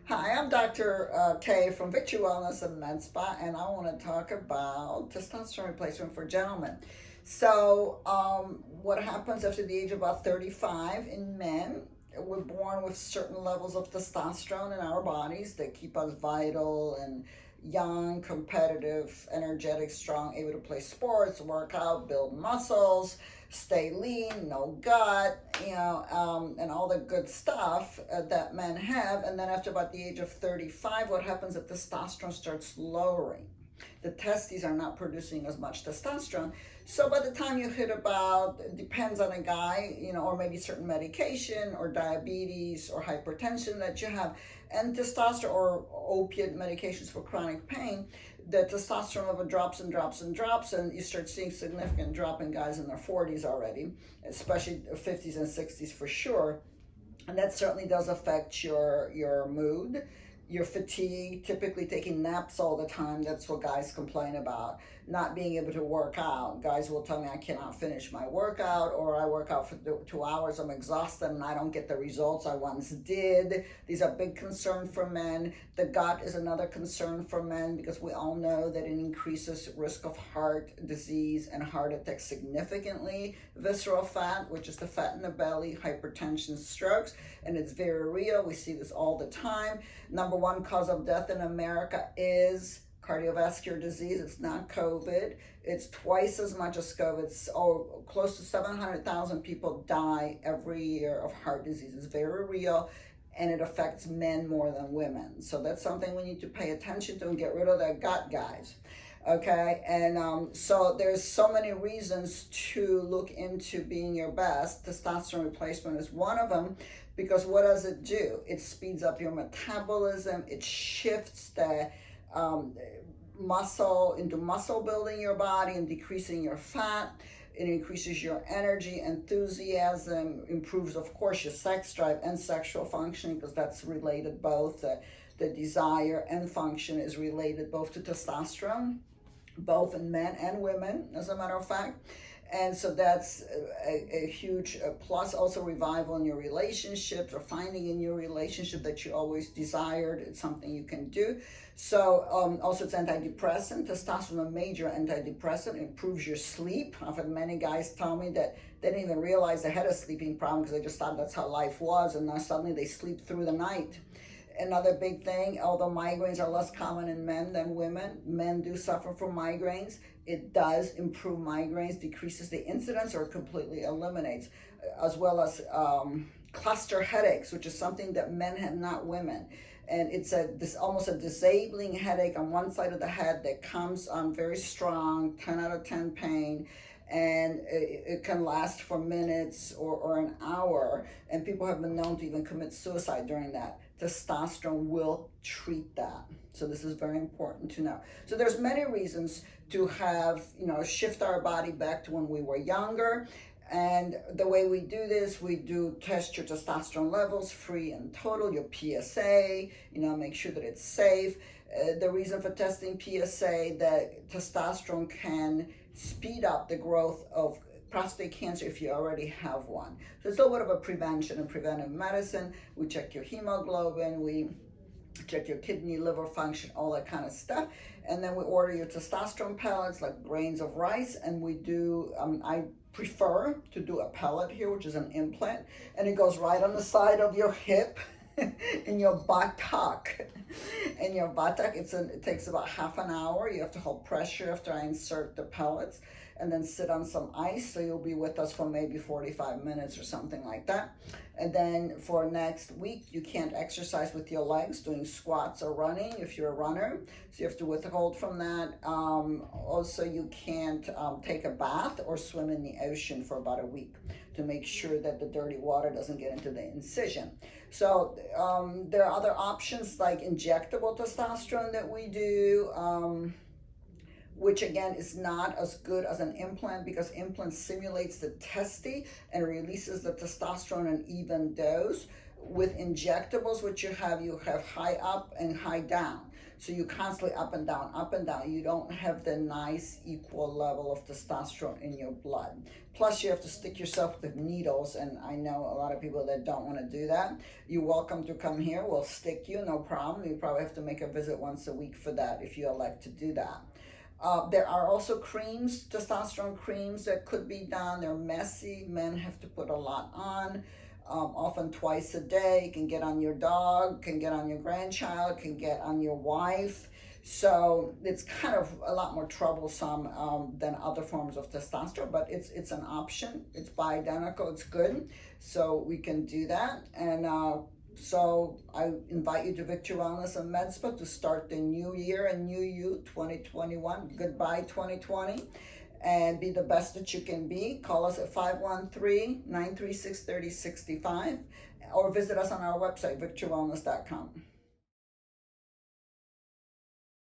Hi, I'm Dr. Kay from Victory Wellness and Med Spa, and I want to talk about testosterone replacement for gentlemen. What happens after the age of about 35 in men? We're born with certain levels of testosterone in our bodies that keep us vital and young, competitive, energetic, strong, able to play sports, work out, build muscles, stay lean, no gut, and all the good stuff that men have. And then after about the age of 35, what happens if testosterone starts lowering? The testes are not producing as much testosterone. So by the time you hit about, it depends on a guy, or maybe certain medication or diabetes or hypertension that you have, and testosterone or opiate medications for chronic pain, the testosterone level drops and drops and drops, and you start seeing significant drop in guys in their 40s already, especially 50s and 60s for sure. And that certainly does affect your mood, your fatigue, typically taking naps all the time. That's what guys complain about. Not being able to work out. Guys will tell me I cannot finish my workout, or I work out for 2 hours, I'm exhausted and I don't get the results I once did. These are big concern for men. The gut is another concern for men because we all know that it increases risk of heart disease and heart attack significantly. Visceral fat, which is the fat in the belly, hypertension, strokes, and it's very real. We see this all the time. Number one cause of death in America is cardiovascular disease. It's not COVID. It's twice as much as COVID. It's close to 700,000 people die every year of heart disease. It's very real, and it affects men more than women. So that's something we need to pay attention to and get rid of that gut, guys. Okay, and so there's so many reasons to look into being your best. Testosterone replacement is one of them, because what does it do? It speeds up your metabolism. It shifts the muscle into muscle building your body and decreasing your fat. It increases your energy, enthusiasm, improves, of course, your sex drive and sexual functioning, because that's related both. The desire and function is related both to testosterone, both in men and women, as a matter of fact. And so that's a huge plus. Also, revival in your relationships, or finding in your relationship that you always desired. It's something you can do. So also it's antidepressant. Testosterone, a major antidepressant, improves your sleep. I've had many guys tell me that they didn't even realize they had a sleeping problem because they just thought that's how life was, and now suddenly they sleep through the night. Another big thing, although migraines are less common in men than women, men do suffer from migraines. It does improve migraines, decreases the incidence, or completely eliminates, as well as cluster headaches, which is something that men have, not women. And it's almost a disabling headache on one side of the head that comes on very strong, 10 out of 10 pain, and it can last for minutes or an hour, and people have been known to even commit suicide during that. Testosterone will treat that. So this is very important to know. So there's many reasons to have, shift our body back to when we were younger. And the way we do this, we do test your testosterone levels, free and total, your PSA, make sure that it's safe. The reason for testing PSA, that testosterone can speed up the growth of prostate cancer if you already have one. So it's a little bit of a prevention and preventive medicine. We check your hemoglobin, we check your kidney, liver function, all that kind of stuff. And then we order your testosterone pellets, like grains of rice, and we do, I prefer to do a pellet here, which is an implant, and it goes right on the side of your hip, in your buttock. In your buttock, it takes about half an hour. You have to hold pressure after I insert the pellets, and then sit on some ice. So you'll be with us for maybe 45 minutes or something like that. And then for next week, you can't exercise with your legs, doing squats or running if you're a runner. So you have to withhold from that. Also, you can't take a bath or swim in the ocean for about a week, to make sure that the dirty water doesn't get into the incision. So there are other options like injectable testosterone that we do, which again is not as good as an implant, because implant simulates the testes and releases the testosterone in even dose. With injectables, what you have high up and high down. So you constantly up and down, up and down. You don't have the nice equal level of testosterone in your blood. Plus you have to stick yourself with needles, and I know a lot of people that don't want to do that. You're welcome to come here. We'll stick you, no problem. You probably have to make a visit once a week for that if you elect to do that. There are also creams, testosterone creams that could be done. They're messy. Men have to put a lot on, often twice a day. Can get on your dog, can get on your grandchild, can get on your wife. So it's kind of a lot more troublesome than other forms of testosterone, but it's an option. It's bioidentical, it's good. So we can do that. And so I invite you to Victory Wellness and Med Spa to start the new year and new you, 2021. Goodbye 2020, and be the best that you can be. Call us at 513-936-3065 or visit us on our website, victorywellness.com.